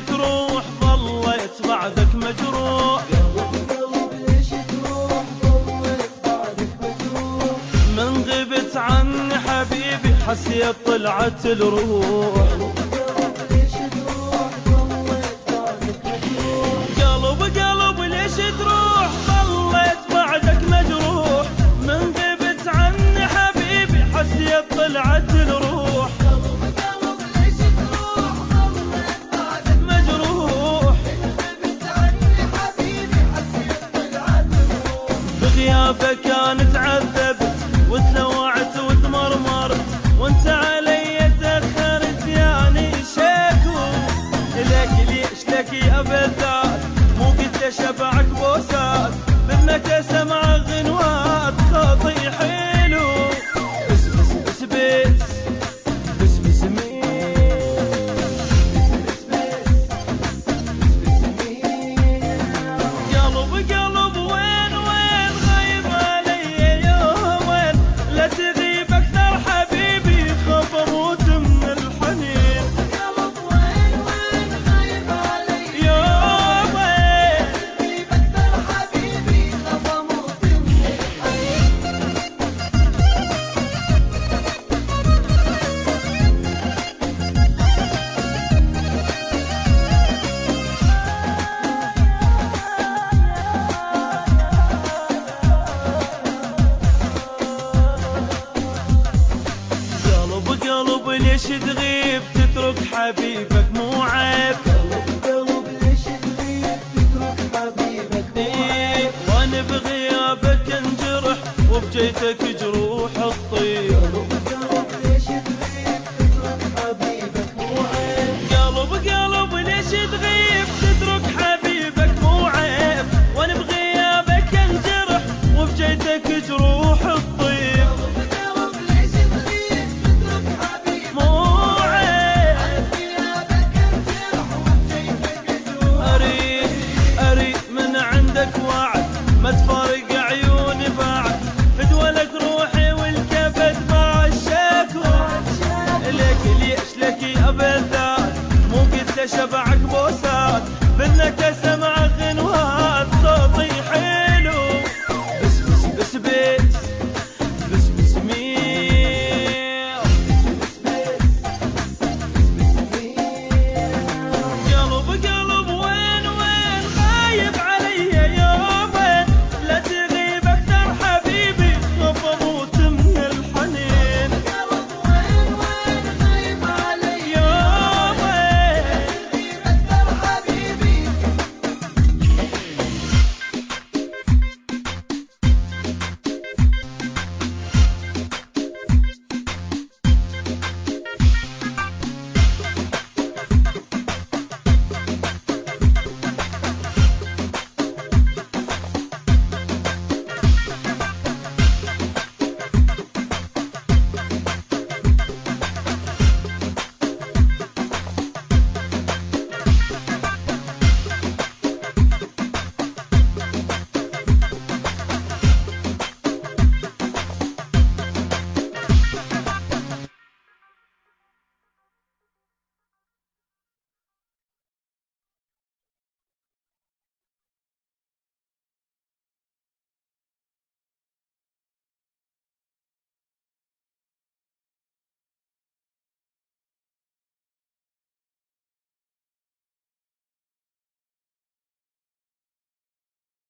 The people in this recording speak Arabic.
تروح ظليت بعدك مجروح؟ ليش تروح ظليت بعدك مجروح؟ من غبت عني حبيبي حسيت طلعت الروح. ليش تروح ظليت بعدك مجروح؟ قلب ليش تروح ظليت بعدك مجروح؟ من غبت عني حبيبي حسيت طلعت الروح. قلب ليش تروح ظليت بعدك مجروح غبت عني حبيبي حسيت طلعت الروح. بغيابك انا تعذبت وتلوعت وتمرمرت، وانت علي تاخرت يعني شكو. ليش لك يا بذات مو قلت اشبعك بوسات، بذنك سمع غنوات خاطي حلو. بس بس بس بس بس بس مين قلب وين غايب علي يومين؟ لا تغيب اكثر حبيبي خاف اموت من الحنين. قلب وين غايب علي يومين تغيب أكثر حبيبي خاف أموت من الحنين. قلب ليش تغيب تترك حبيبك مو عيب؟ قلب ليش تغيب تترك حبيبك مو عيب؟ وانا بغيابك انجرح وبجيتك جروح الطيب. قلب ليش تغيب تترك حبيبك مو عيب؟ قلب ليش تغيب تترك حبيبك مو عيب؟ وانا بغيابك انجرح وبجيتك جروح الطيب. قلب ليش تغيب تترك حبيبك مو عيب غيابك انجرح وجيتك جروح. اريد من عندك وعد ما تفارق عيوني بعد، فدولك روحي والكبد مع الشكوى. ليش لك يا بذات مو قلت اشبعك بوسات، منك سمع